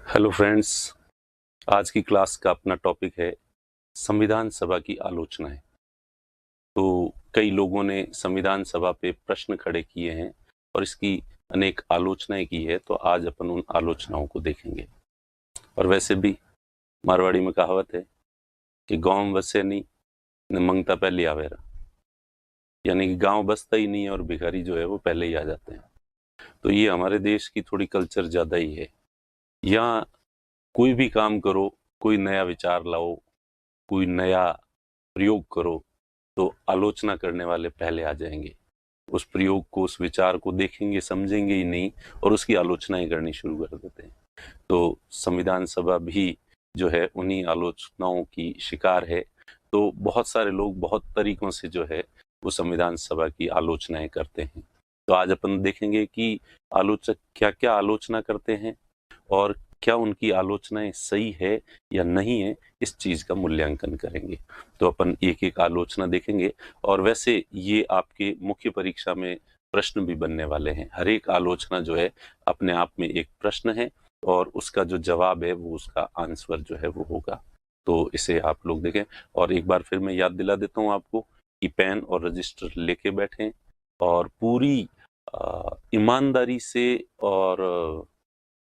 Hello friends, आज की class का अपना टॉपिक है संविधान सभा की आलोचनाएं। तो कई लोगों ने संविधान सभा पे प्रश्न खड़े किए हैं और इसकी अनेक आलोचनाएं की है, तो आज अपन उन आलोचनाओं को देखेंगे। और वैसे भी मारवाड़ी में कहावत है कि गांव बसे नहीं न मंगता पहले आवेरा, यानी कि गांव बसता ही नहीं है और भिखारी जो है वो पहले ही आ जाते हैं। तो ये हमारे देश की थोड़ी कल्चर ज़्यादा ही है। यहाँ कोई भी काम करो, कोई नया विचार लाओ, कोई नया प्रयोग करो, तो आलोचना करने वाले पहले आ जाएंगे। उस प्रयोग को, उस विचार को देखेंगे, समझेंगे ही नहीं और उसकी आलोचनाएं करनी शुरू कर देते हैं। तो संविधान सभा भी जो है उन्हीं आलोचनाओं की शिकार है। तो बहुत सारे लोग बहुत तरीकों से जो है वो संविधान सभा की आलोचनाएं करते हैं। तो आज अपन देखेंगे कि आलोचक क्या क्या आलोचना करते हैं और क्या उनकी आलोचनाएं सही है या नहीं है, इस चीज का मूल्यांकन करेंगे। तो अपन एक एक आलोचना देखेंगे। और वैसे ये आपके मुख्य परीक्षा में प्रश्न भी बनने वाले हैं। हर एक आलोचना जो है अपने आप में एक प्रश्न है और उसका जो जवाब है वो उसका आंसर जो है वो होगा। तो इसे आप लोग देखें। और एक बार फिर मैं याद दिला देता हूँ आपको कि पेन और रजिस्टर लेके बैठें और पूरी ईमानदारी से और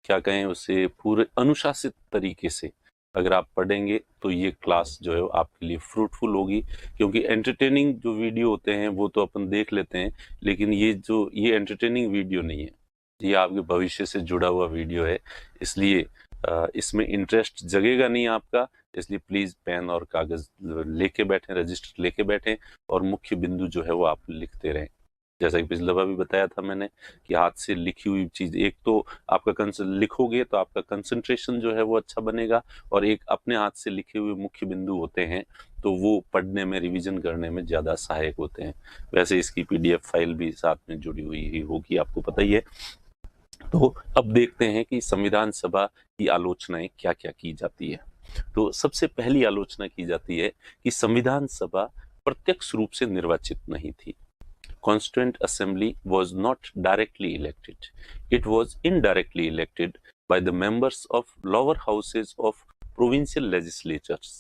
क्या कहें उसे, पूरे अनुशासित तरीके से अगर आप पढ़ेंगे तो ये क्लास जो है आपके लिए फ्रूटफुल होगी। क्योंकि एंटरटेनिंग जो वीडियो होते हैं वो तो अपन देख लेते हैं, लेकिन ये एंटरटेनिंग वीडियो नहीं है, ये आपके भविष्य से जुड़ा हुआ वीडियो है। इसलिए इसमें इंटरेस्ट जगेगा नहीं आपका। इसलिए प्लीज पेन और कागज लेके बैठें, रजिस्टर लेके बैठें और मुख्य बिंदु जो है वो आप लिखते रहें। जैसा कि पिछली दफा भी बताया था मैंने कि हाथ से लिखी हुई चीज, एक तो आपका लिखोगे तो आपका कंसंट्रेशन जो है वो अच्छा बनेगा, और एक अपने हाथ से लिखे हुए मुख्य बिंदु होते हैं तो वो पढ़ने में, रिवीजन करने में ज्यादा सहायक होते हैं। वैसे इसकी पीडीएफ फाइल भी साथ में जुड़ी हुई ही होगी, आपको पता ही है। तो अब देखते हैं कि संविधान सभा की आलोचनाएं क्या क्या की जाती है। तो सबसे पहली आलोचना की जाती है कि संविधान सभा प्रत्यक्ष रूप से निर्वाचित नहीं थी। Constituent Assembly was not directly elected. It was indirectly elected by the members of lower houses of provincial legislatures.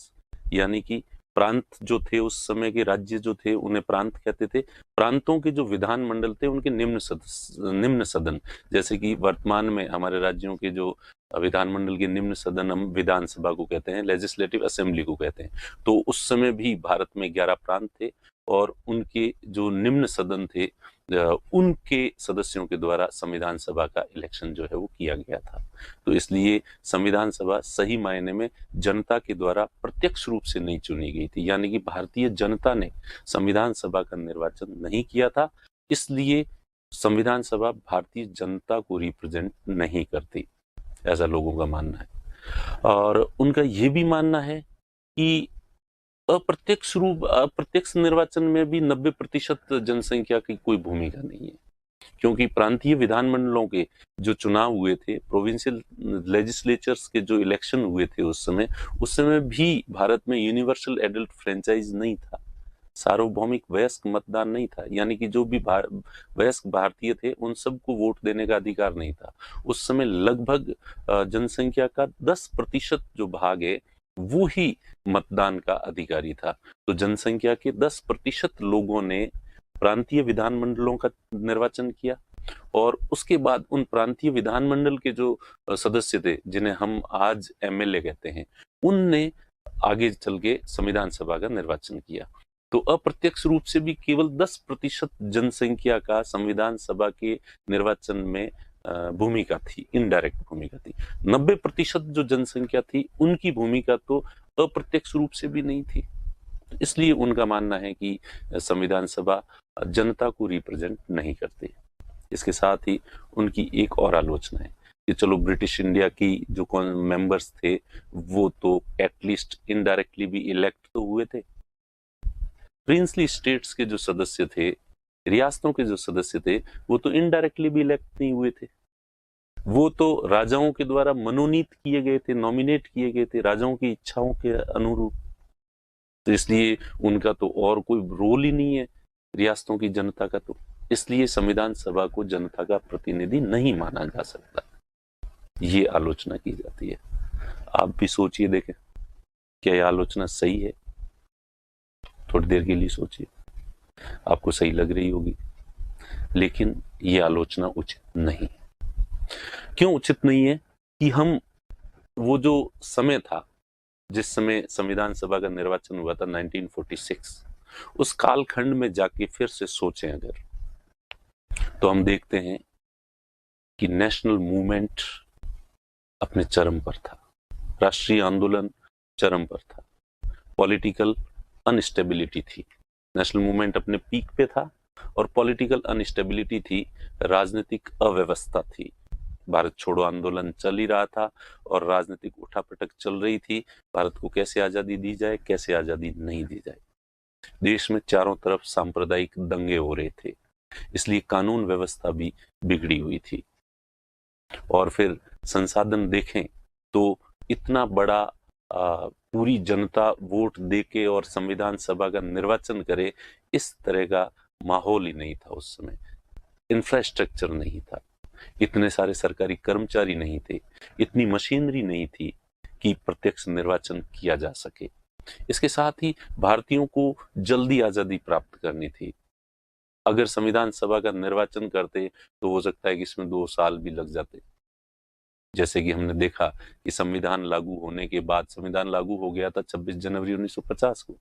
यानी कि प्रांत जो थे, उस समय के राज्य जो थे उन्हें प्रांत कहते थे। प्रांतों के जो विधान मंडल थे उनके निम्न सदन, जैसे कि वर्तमान में हमारे राज्यों के जो विधानमंडल के निम्न सदन हम विधानसभा को कहते हैं, लेजिस्लेटिव असेंबली को कहते हैं। तो उस समय भी भारत में 11 प्रांत थे और उनके जो निम्न सदन थे उनके सदस्यों के द्वारा संविधान सभा का इलेक्शन जो है वो किया गया था। तो इसलिए संविधान सभा सही मायने में जनता के द्वारा प्रत्यक्ष रूप से नहीं चुनी गई थी, यानी कि भारतीय जनता ने संविधान सभा का निर्वाचन नहीं किया था। इसलिए संविधान सभा भारतीय जनता को रिप्रेजेंट नहीं करती, ऐसा लोगों का मानना है। और उनका ये भी मानना है कि अप्रत्यक्ष निर्वाचन में भी 90% जनसंख्या की कोई भूमिका नहीं है। क्योंकि प्रांतीय विधानमंडलों के जो चुनाव हुए थे, प्रोविंशियल लेजिस्लेचर्स के जो इलेक्शन हुए थे उस समय भी भारत में यूनिवर्सल एडल्ट फ्रेंचाइज नहीं था, सार्वभौमिक वयस्क मतदान नहीं था। यानी कि जो भी वयस्क भारतीय थे उन सबको वोट देने का अधिकार नहीं था। उस समय लगभग जनसंख्या का 10% जो भाग है वो ही मतदान का अधिकारी था। तो जनसंख्या के 10% लोगों ने प्रांतीय विधानमंडलों का निर्वाचन किया और उसके बाद उन प्रांतीय विधानमंडल के जो सदस्य थे, जिन्हें हम आज एमएलए कहते हैं, उनने आगे चल के संविधान सभा का निर्वाचन किया। तो अप्रत्यक्ष रूप से भी केवल 10% जनसंख्या का संविधान सभा के निर्वाचन में भूमिका थी, इनडायरेक्ट भूमिका थी। 90% जो जनसंख्या थी उनकी भूमिका तो अप्रत्यक्ष रूप से भी नहीं थी। इसलिए उनका मानना है कि संविधान सभा जनता को रिप्रेजेंट नहीं करती। इसके साथ ही उनकी एक और आलोचना है कि चलो ब्रिटिश इंडिया की जो मेंबर्स थे वो तो एटलीस्ट इनडायरेक्टली भी इलेक्ट तो हुए थे। प्रिंसली स्टेट्स के जो सदस्य थे, रियासतों के जो सदस्य थे, वो तो इनडायरेक्टली भी इलेक्ट नहीं हुए थे। वो तो राजाओं के द्वारा मनोनीत किए गए थे, नॉमिनेट किए गए थे राजाओं की इच्छाओं के अनुरूप। तो इसलिए उनका तो और कोई रोल ही नहीं है रियासतों की जनता का। तो इसलिए संविधान सभा को जनता का प्रतिनिधि नहीं माना जा सकता। ये आलोचना की जाती है। आप भी सोचिए, देखें क्या ये आलोचना सही है? थोड़ी देर के लिए सोचिए, आपको सही लग रही होगी, लेकिन ये आलोचना उचित नहीं। क्यों उचित नहीं है? कि हम वो जो समय था जिस समय संविधान सभा का निर्वाचन हुआ था 1946, उस कालखंड में जाके फिर से सोचें अगर, तो हम देखते हैं कि नेशनल मूवमेंट अपने चरम पर था, राष्ट्रीय आंदोलन चरम पर था, पॉलिटिकल अनस्टेबिलिटी थी, नेशनल मूवमेंट अपने पीक पे था और पॉलिटिकल अनस्टेबिलिटी थी, राजनीतिक अव्यवस्था थी। भारत छोड़ो आंदोलन चल ही रहा था और राजनीतिक उठापटक चल रही थी, भारत को कैसे आजादी दी जाए, कैसे आजादी नहीं दी जाए। देश में चारों तरफ सांप्रदायिक दंगे हो रहे थे, इसलिए कानून व्यवस्था भी बिगड़ी हुई थी। और फिर संसाधन देखें तो इतना बड़ा पूरी जनता वोट देके और संविधान सभा का निर्वाचन करे, इस तरह का माहौल ही नहीं था उस समय। इंफ्रास्ट्रक्चर नहीं था, इतने सारे सरकारी कर्मचारी नहीं थे, इतनी मशीनरी नहीं थी कि प्रत्यक्ष निर्वाचन किया जा सके। इसके साथ ही भारतीयों को जल्दी आजादी प्राप्त करनी थी। अगर संविधान सभा का निर्वाचन करते तो हो सकता है कि इसमें 2 साल भी लग जाते। जैसे कि हमने देखा कि संविधान लागू होने के बाद, संविधान लागू हो गया था 26 जनवरी 1950 को,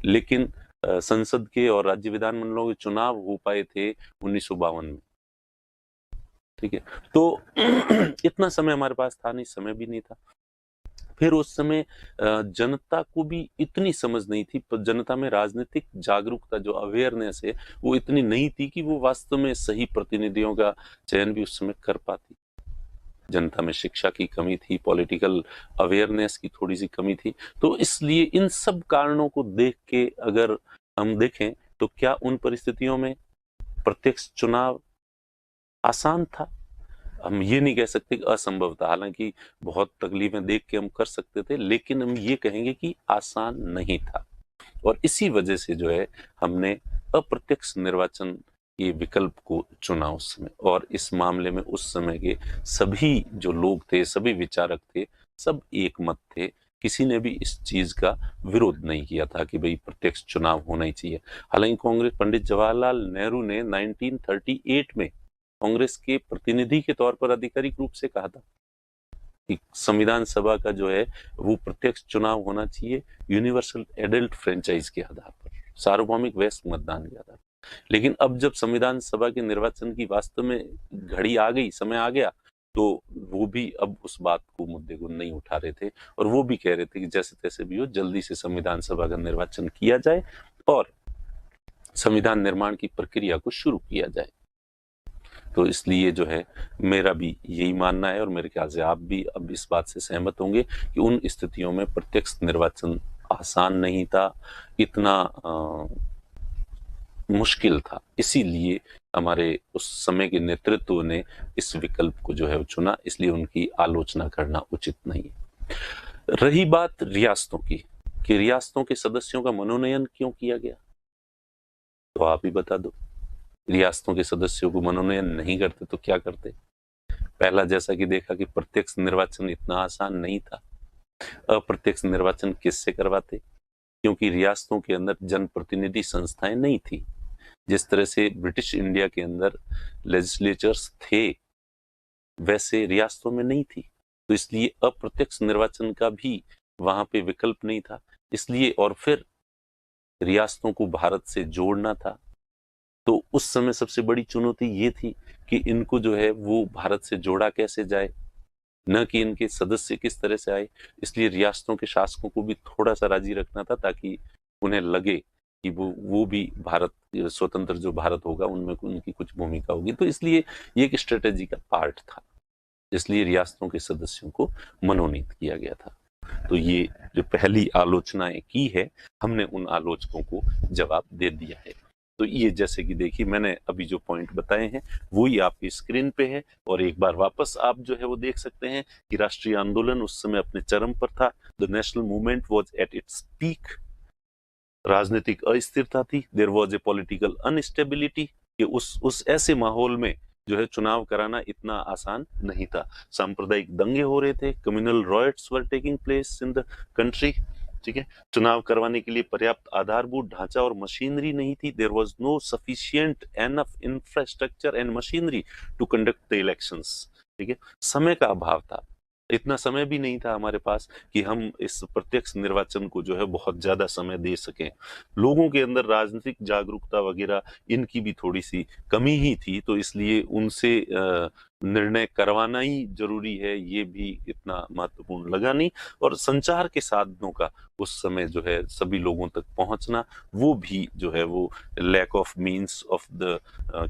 लेकिन संसद के और राज्य विधानमंडलों के चुनाव हो पाए थे 1952 में। ठीक है, तो इतना समय हमारे पास था नहीं, समय भी नहीं था। फिर उस समय जनता को भी इतनी समझ नहीं थी, पर जनता में राजनीतिक जागरूकता, जो अवेयरनेस है, वो इतनी नहीं थी कि वो वास्तव में सही प्रतिनिधियों का चयन भी उस समय कर पाती। जनता में शिक्षा की कमी थी, पॉलिटिकल अवेयरनेस की थोड़ी सी कमी थी। तो इसलिए इन सब कारणों को देख के अगर हम देखें तो क्या उन परिस्थितियों में प्रत्यक्ष चुनाव आसान था? हम ये नहीं कह सकते कि असंभव था, हालांकि बहुत तकलीफें देख के हम कर सकते थे, लेकिन हम ये कहेंगे कि आसान नहीं था। और इसी वजह से जो है हमने अप्रत्यक्ष निर्वाचन के विकल्प को चुना उस समय। और इस मामले में उस समय के सभी जो लोग थे, सभी विचारक थे, सब एक मत थे। किसी ने भी इस चीज का विरोध नहीं किया था कि भाई प्रत्यक्ष चुनाव होना ही चाहिए। हालांकि कांग्रेस, पंडित जवाहरलाल नेहरू ने 1938 में कांग्रेस के प्रतिनिधि के तौर पर आधिकारिक रूप से कहा था कि संविधान सभा का जो है वो प्रत्यक्ष चुनाव होना चाहिए यूनिवर्सल एडल्ट फ्रेंचाइज के आधार पर, सार्वभौमिक वयस्क मतदान के आधार पर। लेकिन अब जब संविधान सभा के निर्वाचन की वास्तव में घड़ी आ गई, समय आ गया, तो वो भी अब उस बात को, मुद्दे को नहीं उठा रहे थे और वो भी कह रहे थे कि जैसे तैसे भी हो, जल्दी से संविधान सभा का निर्वाचन किया जाए और संविधान निर्माण की प्रक्रिया को शुरू किया जाए। तो इसलिए जो है मेरा भी यही मानना है और मेरे ख्याल से आप भी अब इस बात से सहमत होंगे कि उन स्थितियों में प्रत्यक्ष निर्वाचन आसान नहीं था, इतना मुश्किल था। इसीलिए हमारे उस समय के नेतृत्व ने इस विकल्प को जो है वो चुना, इसलिए उनकी आलोचना करना उचित नहीं है। रही बात रियासतों की कि रियासतों के सदस्यों का मनोनयन क्यों किया गया, तो आप ही बता दो। रियासतों के सदस्यों को मनोनयन नहीं करते तो क्या करते? पहला, जैसा कि देखा कि प्रत्यक्ष निर्वाचन इतना आसान नहीं था। अप्रत्यक्ष निर्वाचन किससे करवाते? क्योंकि रियासतों के अंदर जनप्रतिनिधि संस्थाएं नहीं थी। जिस तरह से ब्रिटिश इंडिया के अंदर लेजिस्लेचर्स थे, वैसे रियासतों में नहीं थी, तो इसलिए अप्रत्यक्ष निर्वाचन का भी वहां पे विकल्प नहीं था। इसलिए और फिर रियासतों को भारत से जोड़ना था, तो उस समय सबसे बड़ी चुनौती ये थी कि इनको जो है वो भारत से जोड़ा कैसे जाए, न कि इनके सदस्य किस तरह से आए। इसलिए रियासतों के शासकों को भी थोड़ा सा राजी रखना था ताकि उन्हें लगे कि वो भी भारत, स्वतंत्र जो भारत होगा उनमें उनकी कुछ भूमिका होगी। तो इसलिए ये एक स्ट्रेटेजी का पार्ट था, इसलिए रियासतों के सदस्यों को मनोनीत किया गया था। तो ये जो पहली आलोचनाएं की है, हमने उन आलोचकों को जवाब दे दिया है। तो ये जैसे कि देखिए मैंने अभी जो पॉइंट बताए हैं वही आपकी स्क्रीन पे है, और एक बार वापस आप जो है वो देख सकते हैं कि राष्ट्रीय आंदोलन उस समय अपने चरम पर था। The national movement was at its peak. राजनीतिक अस्थिरता थी, there was a political unstability, कि उस ऐसे माहौल में जो है चुनाव कराना इतना आसान नहीं था। सांप्रदायिक दंगे हो रहे थे, communal riots were taking place in the country. ठीक है, चुनाव करवाने के लिए पर्याप्त आधारभूत ढांचा और मशीनरी नहीं थी। There was no sufficient enough infrastructure and machinery to conduct the elections. ठीक है, समय का अभाव था, इतना समय भी नहीं था हमारे पास कि हम इस प्रत्यक्ष निर्वाचन को जो है बहुत ज्यादा समय दे सकें। लोगों के अंदर राजनीतिक जागरूकता वगैरह इनकी भी थोड़ी सी कमी ही थी, तो इसलिए उनसे निर्णय करवाना ही जरूरी है, ये भी इतना महत्वपूर्ण लगा नहीं। और संचार के साधनों का उस समय जो है सभी लोगों तक पहुंचना, वो भी जो है वो lack of means of the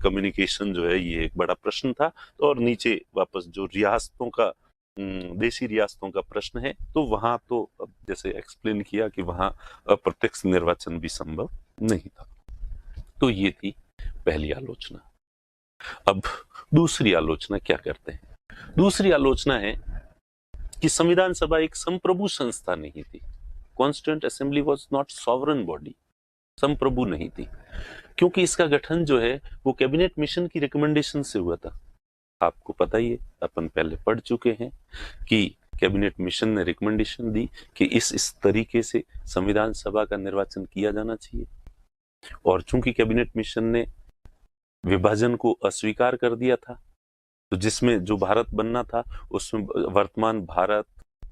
communication जो है ये एक बड़ा प्रश्न था। और नीचे वापस जो रियासतों का देशी रियासतों का प्रश्न है, तो वहां तो जैसे एक्सप्लेन किया कि वहां अप्रत्यक्ष निर्वाचन भी संभव नहीं था। तो ये थी पहली आलोचना। अब दूसरी आलोचना क्या करते हैं? दूसरी आलोचना है कि संविधान सभा एक संप्रभु संस्था नहीं थी। Constituent assembly was not sovereign body, संप्रभु नहीं थी, क्योंकि इसका गठन जो है वो कैबिनेट मिशन की रिकमेंडेशन से हुआ था। आपको पता ही है, अपन पहले पढ़ चुके हैं कि कैबिनेट मिशन ने रिकमेंडेशन दी कि इस तरीके से संविधान सभा का निर्वाचन किया जाना चाहिए। और चूंकि कैबिनेट मिशन ने विभाजन को अस्वीकार कर दिया था, तो जिसमें जो भारत बनना था उसमें वर्तमान भारत,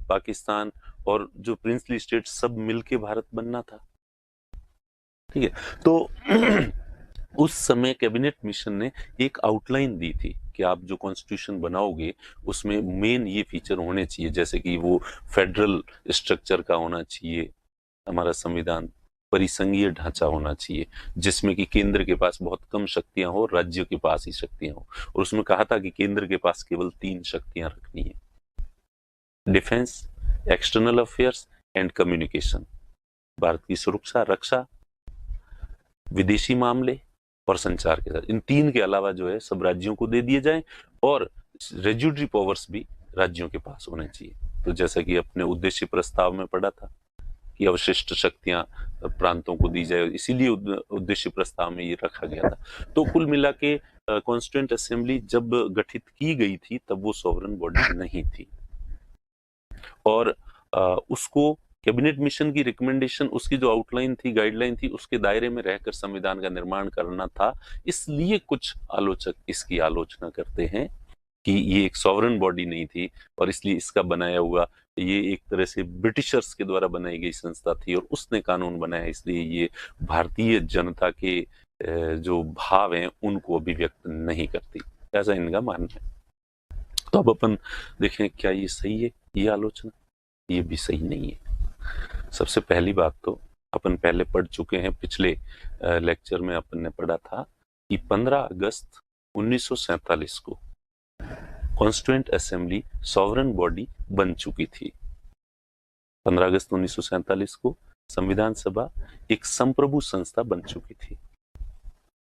पाकिस्तान और जो प्रिंसली स्टेट सब मिलके भारत बनना था। ठीक है, तो उस समय कैबिनेट मिशन ने एक आउटलाइन दी थी कि आप जो कॉन्स्टिट्यूशन बनाओगे उसमें मेन ये फीचर होने चाहिए, जैसे कि वो फेडरल स्ट्रक्चर का होना चाहिए, हमारा संविधान परिसंघीय ढांचा होना चाहिए, जिसमें कि केंद्र के पास बहुत कम शक्तियां हो, राज्यों के पास ही शक्तियां हो। और उसमें कहा था कि केंद्र के पास केवल 3 शक्तियां रखनी है, defence, external affairs and communication. Bharat की सुरक्षा, रक्षा, विदेशी मामले और संचार के साथ, इन 3 के अलावा जो है सब राज्यों को दे दिए जाएं, और रेज्यूडरी पावर्स भी राज्यों के पास होने चाहिए। तो जैसा कि अपने उद्देश्य प्रस्ताव में पढ़ा था कि अवशिष्ट शक्तियां प्रांतों को दी जाए, इसीलिए उद्देश्य प्रस्ताव में ये रखा गया था। तो कुल मिला के कॉन्स्टिट्यूएंट असेंबली जब गठित की गई थी तब वो सॉवरन बॉडी नहीं थी, और उसको कैबिनेट मिशन की रिकमेंडेशन, उसकी जो आउटलाइन थी, गाइडलाइन थी, उसके दायरे में रहकर संविधान का निर्माण करना था। इसलिए कुछ आलोचक इसकी आलोचना करते हैं कि ये एक सॉवरन बॉडी नहीं थी, और इसलिए इसका बनाया हुआ ये एक तरह से ब्रिटिशर्स के द्वारा बनाई गई संस्था थी, और उसने कानून बनाया, इसलिए ये भारतीय जनता के जो भाव हैं उनको अभिव्यक्त नहीं करती, ऐसा इनका मानना है। तो अब अपन देखें क्या ये सही है ये आलोचना? ये भी सही नहीं है। सबसे पहली बात तो अपन पहले पढ़ चुके हैं, पिछले लेक्चर में अपन ने पढ़ा था कि 15 अगस्त 1947 को कॉन्स्टिट्यूएंट असेंबली सॉवरन बॉडी बन चुकी थी। 15 अगस्त 1947 को संविधान सभा एक संप्रभु संस्था बन चुकी थी।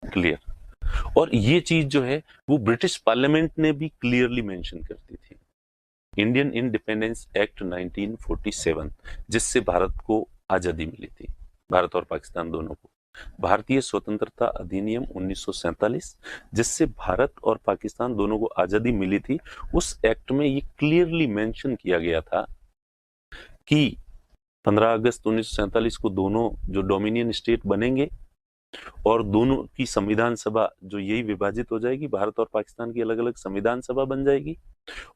क्लियर? और ये चीज जो है वो ब्रिटिश पार्लियामेंट ने भी क्लियरली मेंशन करती थी। इंडियन इंडिपेंडेंस एक्ट 1947, जिससे भारत को आजादी मिली थी, भारत और पाकिस्तान दोनों को। भारतीय स्वतंत्रता अधिनियम 1947, जिससे भारत और पाकिस्तान दोनों को आजादी मिली थी, उस एक्ट में ये क्लियरली मेंशन किया गया था कि 15 अगस्त 1947 को दोनों जो डोमिनियन स्टेट बनेंगे और दोनों की संविधान सभा जो यही विभाजित हो जाएगी, भारत और पाकिस्तान की अलग अलग संविधान सभा बन जाएगी,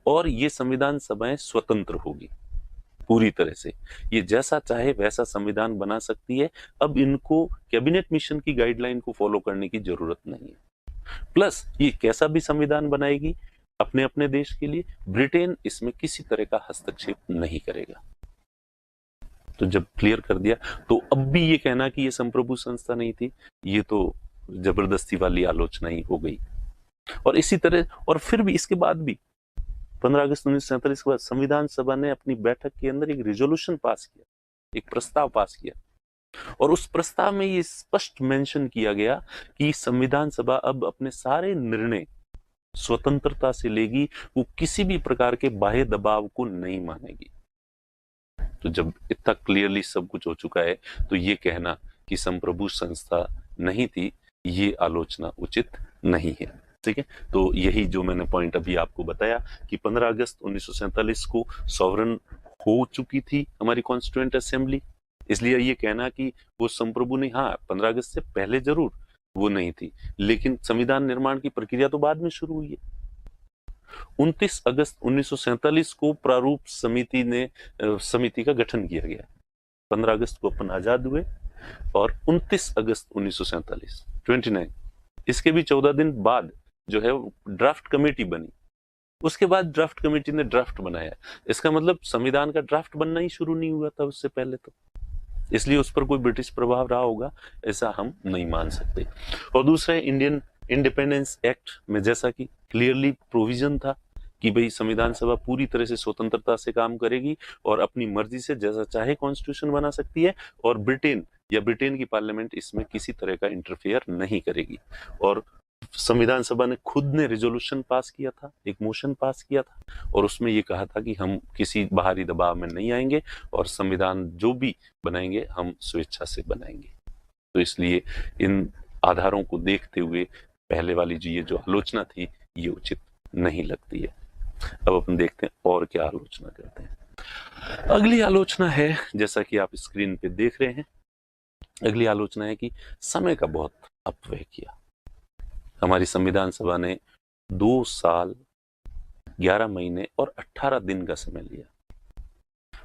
और ये संविधान सभाएं स्वतंत्र होगी पूरी तरह से, ये जैसा चाहे वैसा संविधान बना सकती है। अब इनको कैबिनेट मिशन की गाइडलाइन को फॉलो करने की जरूरत नहीं है। प्लस ये कैसा भी संविधान बनाएगी अपने अपने देश के लिए, ब्रिटेन इसमें किसी तरह का हस्तक्षेप नहीं करेगा। तो जब क्लियर कर दिया, तो अब भी ये कहना कि ये संप्रभु संस्था नहीं थी, ये तो जबरदस्ती वाली आलोचना ही हो गई। और इसी तरह, और फिर भी इसके बाद भी 15 अगस्त 1947 के बाद संविधान सभा ने अपनी बैठक के अंदर एक रिजोल्यूशन पास किया, एक प्रस्ताव पास किया, और उस प्रस्ताव में ये स्पष्ट मेंशन किया गया कि संविधान सभा अब अपने सारे निर्णय स्वतंत्रता से लेगी, वो किसी भी प्रकार के बाह्य दबाव को नहीं मानेगी। तो जब इतना क्लियरली सब कुछ हो चुका है, तो ये कहना कि संप्रभु संस्था नहीं थी, ये आलोचना उचित नहीं है। ठीक है, तो यही जो मैंने पॉइंट अभी आपको बताया कि 15 अगस्त 1947 को सॉवरन हो चुकी थी हमारी कॉन्स्टिट्यूएंट असेंबली। इसलिए ये कहना कि वो संप्रभु नहीं, हाँ 15 अगस्त से पहले जरूर वो नहीं थी, लेकिन संविधान निर्माण की प्रक्रिया तो बाद में शुरू हुई है। 29 अगस्त 1947 को प्रारूप समिति का गठन किया गया। 15 अगस्त को अपन आजाद हुए और 29 अगस्त 1947 29 इसके भी 14 दिन बाद जो है ड्राफ्ट कमेटी बनी। उसके बाद ड्राफ्ट कमेटी ने ड्राफ्ट बनाया। इसका मतलब संविधान का ड्राफ्ट बनना ही शुरू नहीं हुआ था उससे पहले तो, इसलिए उस पर कोई ब्रिटिश प्रभाव रहा होगा ऐसा हम नहीं मान सकते। और दूसरा इंडियन इंडिपेंडेंस एक्ट में जैसा कि क्लियरली प्रोविजन था कि भाई संविधान सभा पूरी तरह से स्वतंत्रता से काम करेगी और अपनी मर्जी से जैसा चाहे कॉन्स्टिट्यूशन बना सकती है, और ब्रिटेन की पार्लियामेंट इसमें किसी तरह का इंटरफेयर नहीं करेगी। और संविधान सभा ने खुद ने रिजोल्यूशन पास किया था, एक मोशन पास किया था, और उसमें ये कहा था कि हम किसी बाहरी दबाव में नहीं आएंगे और संविधान जो भी बनाएंगे हम स्वेच्छा से बनाएंगे। तो इसलिए इन आधारों को देखते हुए पहले वाली जो आलोचना थी ये उचित नहीं लगती है। अब अपन देखते हैं और क्या आलोचना करते हैं। अगली आलोचना है, जैसा कि आप स्क्रीन पे देख रहे हैं, अगली आलोचना है कि समय का बहुत अपव्यय किया। हमारी संविधान सभा ने 2 साल 11 महीने और 18 दिन का समय लिया,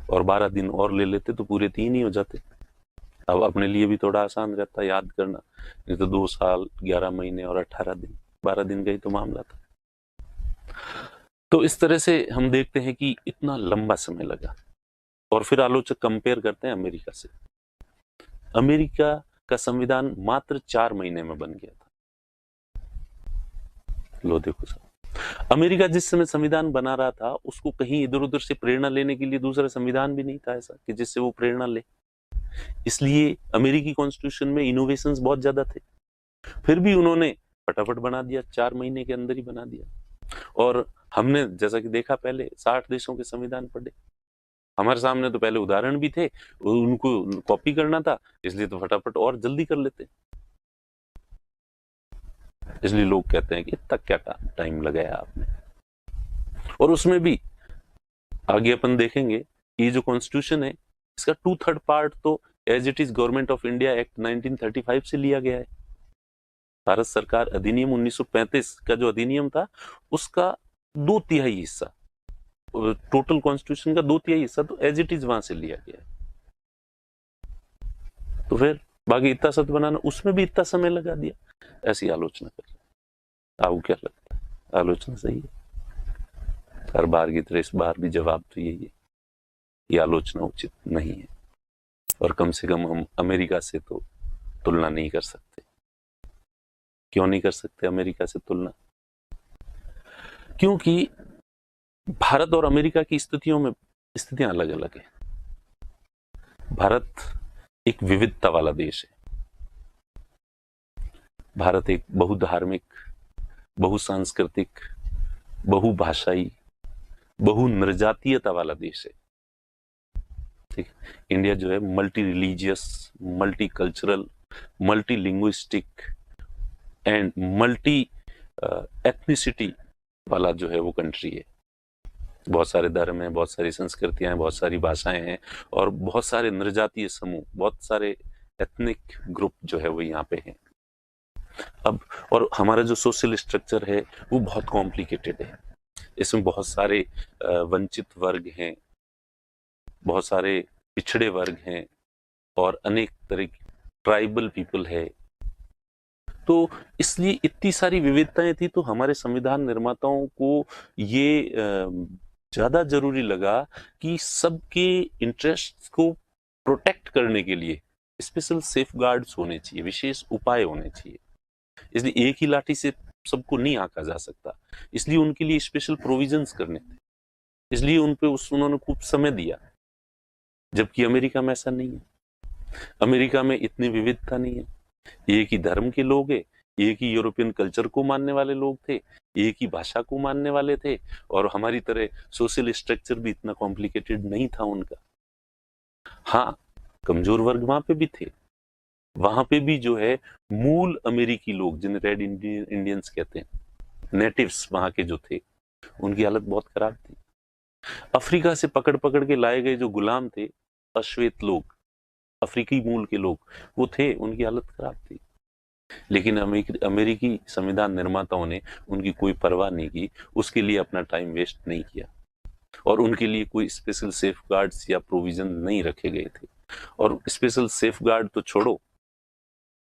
और 12 दिन और ले लेते तो पूरे 3 ही हो जाते। अब अपने लिए भी थोड़ा आसान रहता याद करना, नहीं तो 2 साल 11 महीने और 18 दिन 12 दिन का ही तो मामला था। तो इस तरह से हम देखते हैं कि इतना लंबा समय लगा। और फिर आलोचक कंपेयर करते हैं अमेरिका से। अमेरिका का संविधान मात्र 4 महीने में बन गया था। लो देखो साहब, अमेरिका जिस समय संविधान बना रहा था उसको कहीं इधर उधर से प्रेरणा लेने के लिए दूसरा संविधान भी नहीं था ऐसा कि जिससे वो प्रेरणा ले। इसलिए अमेरिकी कॉन्स्टिट्यूशन में इनोवेशंस बहुत ज्यादा थे, फिर भी उन्होंने फटाफट बना दिया, 4 महीने के अंदर ही बना दिया। और हमने जैसा कि देखा पहले 60 देशों के संविधान पढ़े, हमारे सामने तो पहले उदाहरण भी थे, उनको कॉपी करना था, इसलिए तो फटाफट और जल्दी कर लेते। इसलिए लोग कहते हैं कि इतना क्या टाइम लगाया आपने। और उसमें भी आगे अपन देखेंगे कि जो कॉन्स्टिट्यूशन है इसका 2/3 पार्ट तो as it is government of India act 1935 से लिया गया है। भारत सरकार अधिनियम 1935 का जो अधिनियम था उसका 2/3 हिस्सा, टोटल कॉन्स्टिट्यूशन का 2/3 हिस्सा तो एज इट इज वहां से लिया गया है। तो फिर बाकी इतना सत बनाना, उसमें भी इतना समय लगा दिया, ऐसी आलोचना कर रहे। आपको क्या लगता है, आलोचना सही है? हर बार की तरह इस बार भी जवाब तो यही है, ये आलोचना उचित नहीं है। और कम से कम हम अमेरिका से तो तुलना नहीं कर सकते। क्यों नहीं कर सकते अमेरिका से तुलना? क्योंकि भारत और अमेरिका की स्थितियां अलग अलग है। भारत एक विविधता वाला देश है। भारत एक बहुधार्मिक, बहुसांस्कृतिक, बहुभाषाई, बहुनृजातीयता वाला देश है। ठीक, इंडिया जो है multi religious, multi cultural, multi linguistic and multi ethnicity वाला जो है वो कंट्री है। बहुत सारे धर्म हैं, बहुत सारी संस्कृतियां हैं, बहुत सारी भाषाएं हैं और बहुत सारे नृजातीय समूह, बहुत सारे एथनिक ग्रुप जो है वो यहाँ पे हैं। अब और हमारा जो सोशल स्ट्रक्चर है वो बहुत कॉम्प्लिकेटेड है। इसमें बहुत सारे वंचित वर्ग हैं, बहुत सारे पिछड़े वर्ग हैं और अनेक तरह की ट्राइबल पीपल है। तो इसलिए इतनी सारी विविधताएं थी, तो हमारे संविधान निर्माताओं को ये ज्यादा जरूरी लगा कि सबके इंटरेस्ट को प्रोटेक्ट करने के लिए स्पेशल सेफगार्ड्स होने चाहिए, विशेष उपाय होने चाहिए। इसलिए एक ही लाठी से सबको नहीं आंका जा सकता, इसलिए उनके लिए स्पेशल प्रोविजंस करने थे, इसलिए उन्होंने खूब समय दिया। जबकि अमेरिका में ऐसा नहीं है। अमेरिका में इतनी विविधता नहीं है। एक ही धर्म के लोग हैं, एक ही यूरोपियन कल्चर को मानने वाले लोग थे, एक ही भाषा को मानने वाले थे, और हमारी तरह सोशल स्ट्रक्चर भी इतना कॉम्प्लिकेटेड नहीं था उनका। हाँ, कमजोर वर्ग वहां पे भी थे। वहां पे भी जो है मूल अमेरिकी लोग, जिन्हें रेड इंडियंस कहते हैं, नेटिव्स वहां के जो थे उनकी हालत बहुत खराब थी। अफ्रीका से पकड़ पकड़ के लाए गए जो गुलाम थे, अश्वेत लोग, अफ्रीकी मूल के लोग वो थे, उनकी हालत खराब थी। लेकिन अमेरिकी संविधान निर्माताओं ने उनकी कोई परवाह नहीं की, उसके लिए अपना टाइम वेस्ट नहीं किया और उनके लिए कोई स्पेशल सेफ गार्ड्स या प्रोविजन नहीं रखे गए थे। और स्पेशल सेफ गार्ड तो छोड़ो,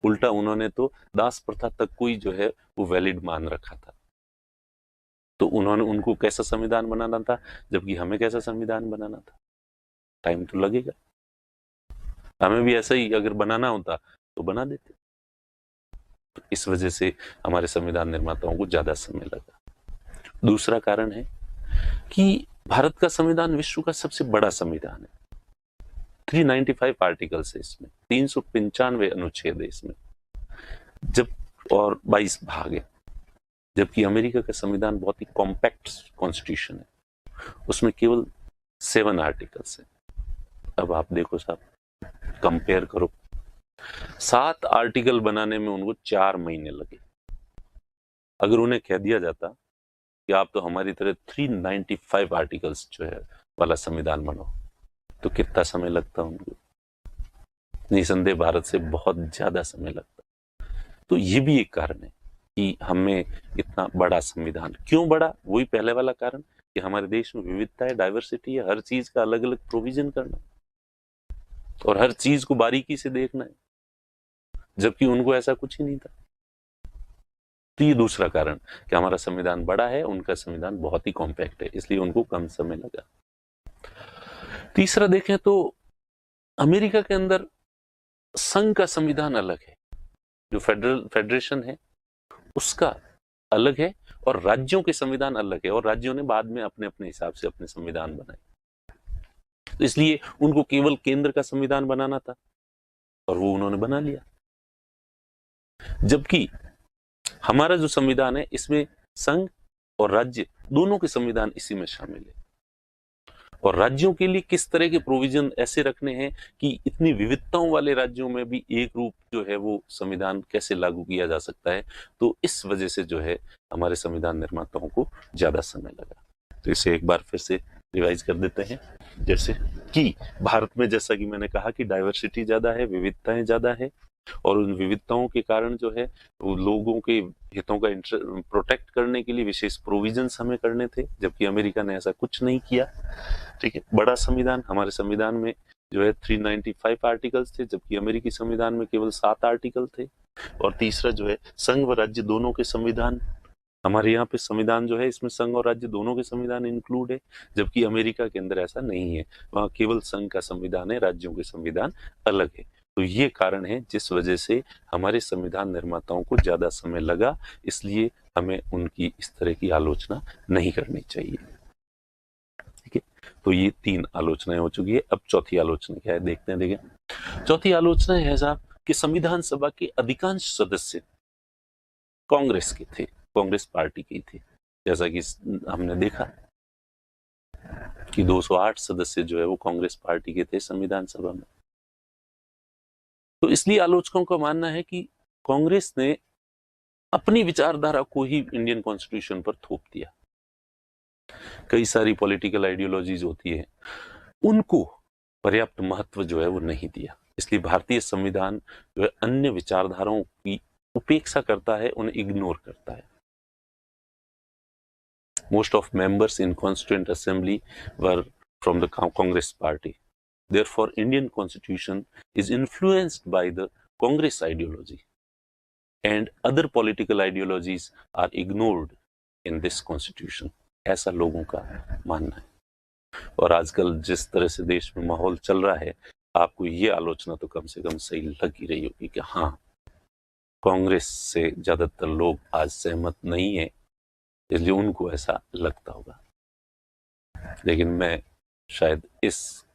उल्टा उन्होंने तो दास प्रथा तक कोई जो है वो वैलिड मान रखा था। तो उन्होंने उनको कैसा संविधान बनाना था, जबकि हमें कैसा संविधान बनाना था? टाइम तो लगेगा, हमें भी ऐसा ही अगर बनाना होता तो बना देते। तो इस वजह से हमारे संविधान निर्माताओं को ज्यादा समय लगा। दूसरा कारण है कि भारत का संविधान विश्व का सबसे बड़ा संविधान है। 395 आर्टिकल्स है इसमें, 395 अनुच्छेद है इसमें, जब और 22 भाग है। जबकि अमेरिका का संविधान बहुत ही कॉम्पैक्ट कॉन्स्टिट्यूशन है, उसमें केवल 7 आर्टिकल्स है। अब आप देखो साहब, कंपेयर करो, 7 आर्टिकल बनाने में उनको 4 महीने लगे। अगर उन्हें कह दिया जाता कि आप तो हमारी तरह 395 आर्टिकल्स जो है वाला संविधान बनाओ, तो कितना समय लगता उनको? निसंदेह भारत से बहुत ज्यादा समय लगता। तो ये भी एक कारण है कि हमें इतना बड़ा संविधान क्यों बड़ा। वही पहले वाला कारण कि हमारे देश में विविधता है, डाइवर्सिटी है, हर चीज का अलग अलग प्रोविजन करना और हर चीज को बारीकी से देखना है, जबकि उनको ऐसा कुछ ही नहीं था। तो ये दूसरा कारण कि हमारा संविधान बड़ा है, उनका संविधान बहुत ही कॉम्पैक्ट है, इसलिए उनको कम समय लगा। तीसरा देखें तो अमेरिका के अंदर संघ का संविधान अलग है, जो फेडरेशन है उसका अलग है, और राज्यों के संविधान अलग है, और राज्यों ने बाद में अपने अपने हिसाब से अपने संविधान बनाए। तो इसलिए उनको केवल केंद्र का संविधान बनाना था और वो उन्होंने बना लिया। जबकि हमारा जो संविधान है इसमें संघ और राज्य दोनों के संविधान इसी में शामिल है, और राज्यों के लिए किस तरह के प्रोविजन ऐसे रखने हैं कि इतनी विविधताओं वाले राज्यों में भी एक रूप जो है वो संविधान कैसे लागू किया जा सकता है। तो इस वजह से जो है हमारे संविधान निर्माताओं को ज्यादा समय लगा। तो इसे एक बार फिर से रिवाइज कर देते हैं। जैसे कि भारत में, जैसा कि मैंने कहा, कि डाइवर्सिटी ज्यादा है, विविधताएं ज्यादा है, और उन विविधताओं के कारण जो है वो लोगों के हितों का प्रोटेक्ट करने के लिए विशेष प्रोविजंस हमें करने थे, जबकि अमेरिका ने ऐसा कुछ नहीं किया। ठीक है, बड़ा संविधान, हमारे संविधान में जो है 395 आर्टिकल्स थे, जबकि अमेरिकी संविधान में केवल 7 आर्टिकल थे। और तीसरा जो है संघ व राज्य दोनों के संविधान, हमारे यहाँ पे संविधान जो है इसमें संघ और राज्य दोनों के संविधान इंक्लूड है, जबकि अमेरिका के अंदर ऐसा नहीं है, वहां केवल संघ का संविधान है, राज्यों के संविधान अलग है। तो ये कारण है जिस वजह से हमारे संविधान निर्माताओं को ज्यादा समय लगा, इसलिए हमें उनकी इस तरह की आलोचना नहीं करनी चाहिए। ठीक है, तो ये 3 आलोचनाएं हो चुकी है। अब चौथी आलोचना क्या है देखते हैं। देखिए, चौथी आलोचना है साहब कि संविधान सभा के अधिकांश सदस्य कांग्रेस के थे, कांग्रेस पार्टी के थे। जैसा कि हमने देखा कि 208 सदस्य जो है वो कांग्रेस पार्टी के थे संविधान सभा में। तो इसलिए आलोचकों का मानना है कि कांग्रेस ने अपनी विचारधारा को ही इंडियन कॉन्स्टिट्यूशन पर थोप दिया। कई सारी पॉलिटिकल आइडियोलॉजीज होती है, उनको पर्याप्त महत्व जो है वो नहीं दिया। इसलिए भारतीय संविधान जो है अन्य विचारधाराओं की उपेक्षा करता है, उन्हें इग्नोर करता है। Most of members in Constituent Assembly were from the Congress party. Therefore, Indian Constitution is influenced by the Congress ideology, and other political ideologies are ignored in this Constitution. ऐसा लोगों का मानना है। और आजकल जिस तरह से देश में माहौल चल रहा है, आपको ये आलोचना तो कम से कम सही लग ही रही होगी कि हाँ, कांग्रेस से ज्यादातर लोग आज सहमत नहीं है, इसलिए उनको ऐसा लगता होगा। लेकिन मैं शायद इस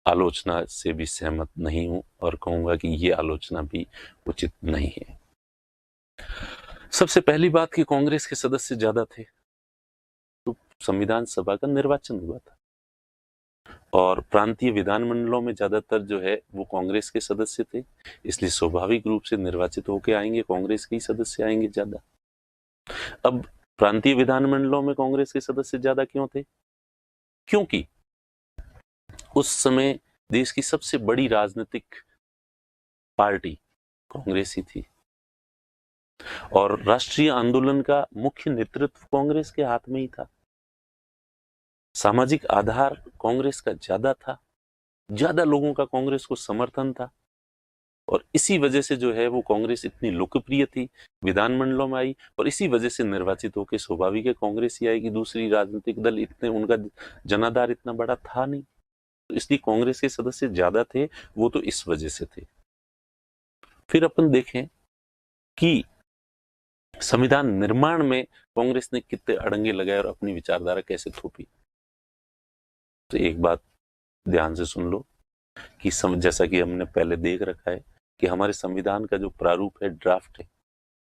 आलोचना से भी सहमत नहीं हूं और कहूंगा कि ये आलोचना भी उचित नहीं है। सबसे पहली बात कि कांग्रेस के सदस्य ज्यादा थे, तो संविधान सभा का निर्वाचन हुआ था, और प्रांतीय विधानमंडलों में ज्यादातर जो है वो कांग्रेस के सदस्य थे, इसलिए स्वाभाविक रूप से निर्वाचित होकर आएंगे कांग्रेस के ही सदस्य आएंगे ज्यादा। अब प्रांतीय विधानमंडलों में कांग्रेस के सदस्य ज्यादा क्यों थे? क्योंकि उस समय देश की सबसे बड़ी राजनीतिक पार्टी कांग्रेस ही थी और राष्ट्रीय आंदोलन का मुख्य नेतृत्व कांग्रेस के हाथ में ही था। सामाजिक आधार कांग्रेस का ज्यादा था, ज्यादा लोगों का कांग्रेस को समर्थन था और इसी वजह से जो है वो कांग्रेस इतनी लोकप्रिय थी, विधानमंडलों में आई और इसी वजह से निर्वाचित होकर स्वाभाविक है कांग्रेस ही आएगी। दूसरी राजनीतिक दल इतने, उनका जनाधार इतना बड़ा था नहीं, तो इसलिए कांग्रेस के सदस्य ज्यादा थे, वो तो इस वजह से थे। फिर अपन देखें कि संविधान निर्माण में कांग्रेस ने कितने अड़ंगे लगाए और अपनी विचारधारा कैसे थोपी। तो एक बात ध्यान से सुन लो कि जैसा कि हमने पहले देख रखा है कि हमारे संविधान का जो प्रारूप है, ड्राफ्ट है,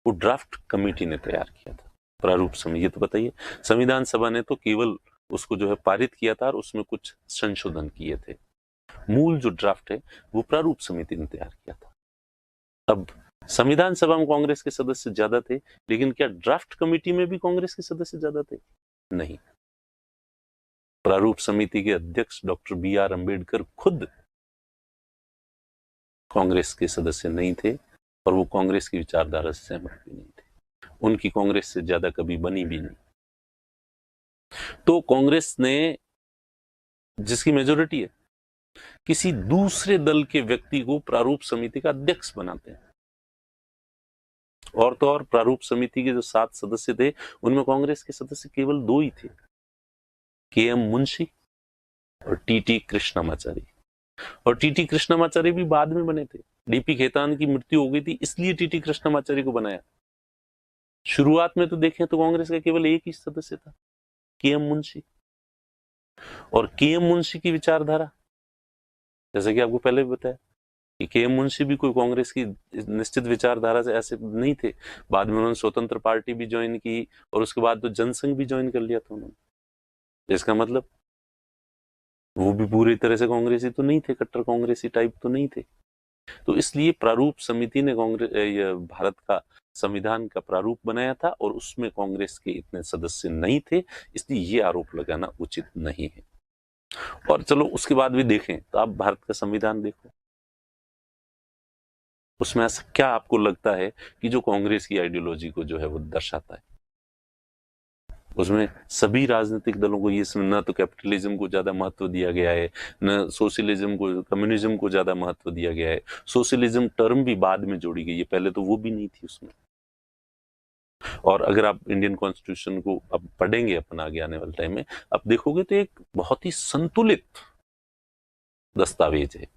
वो ड्राफ्ट कमेटी ने तैयार किया था। प्रारूप समिति, ये तो बताइए, संविधान सभा ने तो केवल उसको जो है पारित किया था और उसमें कुछ संशोधन किए थे। मूल जो ड्राफ्ट है वो प्रारूप समिति ने तैयार किया था। अब संविधान सभा में कांग्रेस के सदस्य ज्यादा थे, लेकिन क्या ड्राफ्ट कमेटी में भी कांग्रेस के सदस्य ज्यादा थे? नहीं। प्रारूप समिति के अध्यक्ष डॉक्टर BR अम्बेडकर खुद कांग्रेस के सदस्य नहीं थे और वो कांग्रेस की विचारधारा से सहमत भी नहीं थे। उनकी कांग्रेस से ज्यादा कभी बनी भी नहीं। तो कांग्रेस ने, जिसकी मेजोरिटी है, किसी दूसरे दल के व्यक्ति को प्रारूप समिति का अध्यक्ष बनाते हैं। और तो और प्रारूप समिति के जो 7 सदस्य थे उनमें कांग्रेस के सदस्य केवल 2 ही थे, KM मुंशी और TT कृष्णमाचारी। और TT कृष्णमाचारी भी बाद में बने थे। DP खेतान की मृत्यु हो गई थी, इसलिए TT कृष्णमाचारी को बनाया। शुरुआत में तो देखें तो कांग्रेस का केवल एक ही सदस्य था, KM मुंशी। और KM मुंशी की विचारधारा, जैसा कि आपको पहले भी बताया कि KM मुंशी भी कोई कांग्रेस की निश्चित विचारधारा से ऐसे नहीं थे। बाद में उन्होंने स्वतंत्र पार्टी भी ज्वाइन की और उसके बाद तो जनसंघ भी ज्वाइन कर लिया था उन्होंने। इसका मतलब वो भी पूरी तरह से कांग्रेसी तो नहीं थे, कट्टर कांग्रेसी टाइप तो नहीं थे। तो इसलिए प्रारूप समिति ने भारत का संविधान का प्रारूप बनाया था और उसमें कांग्रेस के इतने सदस्य नहीं थे, इसलिए ये आरोप लगाना उचित नहीं है। और चलो उसके बाद भी देखें तो आप भारत का संविधान देखो, उसमें ऐसा क्या आपको लगता है कि जो कांग्रेस की आइडियोलॉजी को जो है वो दर्शाता है? उसमें सभी राजनीतिक दलों को, ये न तो कैपिटलिज्म को ज्यादा महत्व दिया गया है, न सोशलिज्म को, कम्युनिज्म को ज्यादा महत्व दिया गया है। सोशलिज्म टर्म भी बाद में जोड़ी गई है, पहले तो वो भी नहीं थी उसमें। और अगर आप इंडियन कॉन्स्टिट्यूशन को अब पढ़ेंगे अपन आगे आने वाले टाइम में, अब देखोगे तो एक बहुत ही संतुलित दस्तावेज है,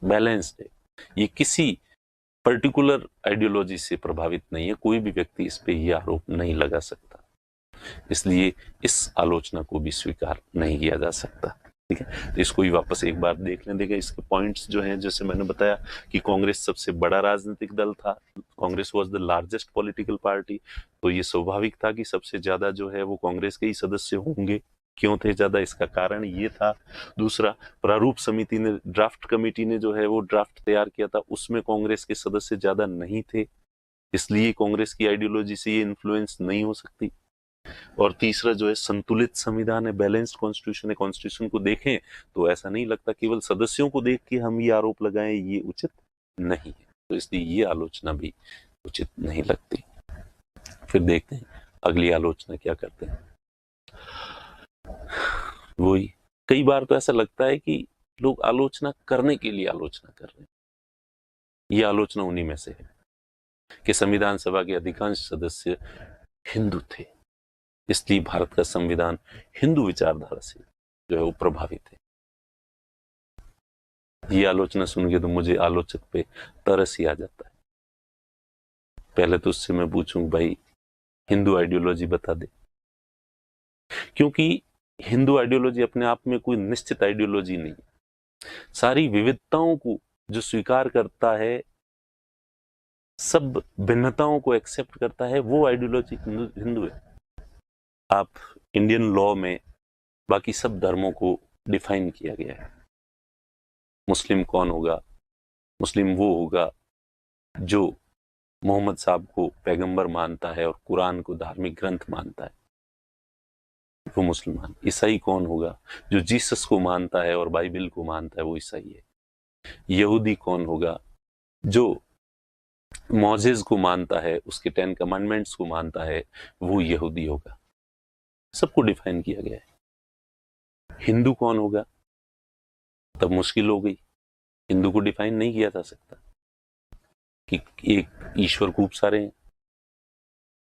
बैलेंस्ड है। ये किसी पर्टिकुलर आइडियोलॉजी से प्रभावित नहीं है, कोई भी व्यक्ति इस पे ये आरोप नहीं लगा सकता, इसलिए इस आलोचना को भी स्वीकार नहीं किया जा सकता। ठीक है, तो इसको भी वापस एक बार देख लें। देखिए इसके पॉइंट्स जो हैं, जैसे मैंने बताया कि कांग्रेस सबसे बड़ा राजनीतिक दल था, Congress was the largest political party, तो ये स्वाभाविक था कि सबसे ज्यादा जो है वो कांग्रेस के ही सदस्य होंगे। क्यों थे ज्यादा, इसका कारण ये था। दूसरा, प्रारूप समिति ने, ड्राफ्ट कमेटी ने जो है वो ड्राफ्ट तैयार किया था, उसमें कांग्रेस के सदस्य ज्यादा नहीं थे, इसलिए कांग्रेस की आइडियोलॉजी से ये इन्फ्लुएंस नहीं हो सकती। और तीसरा जो है संतुलित संविधान है, बैलेंस्ड कॉन्स्टिट्यूशन है। कॉन्स्टिट्यूशन को देखें तो ऐसा नहीं लगता केवल सदस्यों को देख के हम ये आरोप लगाएं, ये उचित नहीं है, तो इसलिए ये आलोचना भी उचित नहीं लगती। फिर देखते हैं अगली आलोचना क्या करते हैं। वही, कई बार तो ऐसा लगता है कि लोग आलोचना करने के लिए आलोचना कर रहे हैं। ये आलोचना उन्हीं में से है कि संविधान सभा के अधिकांश सदस्य हिंदू थे, इसलिए भारत का संविधान हिंदू विचारधारा से जो है वो प्रभावित है। ये आलोचना सुन के तो मुझे आलोचक पे तरस ही आ जाता है। पहले तो उससे मैं पूछूं, भाई हिंदू आइडियोलॉजी बता दे, क्योंकि हिंदू आइडियोलॉजी अपने आप में कोई निश्चित आइडियोलॉजी नहीं है। सारी विविधताओं को जो स्वीकार करता है, सब भिन्नताओं को एक्सेप्ट करता है, वो आइडियोलॉजी हिंदू है। आप इंडियन लॉ में बाकी सब धर्मों को डिफाइन किया गया है। मुस्लिम कौन होगा? मुस्लिम वो होगा जो मोहम्मद साहब को पैगंबर मानता है और कुरान को धार्मिक ग्रंथ मानता है। वो मुसलमान। ईसाई कौन होगा? जो जीसस को मानता है और बाइबल को मानता है वो ईसाई है। यहूदी कौन होगा? जो मोजेस को मानता है, उसके 10 कमांडमेंट्स को मानता है, वो यहूदी होगा। सबको डिफाइन किया गया है। हिंदू कौन होगा? तब मुश्किल हो गई। हिंदू को डिफाइन नहीं किया जा सकता कि एक ईश्वर खूब सारे हैं,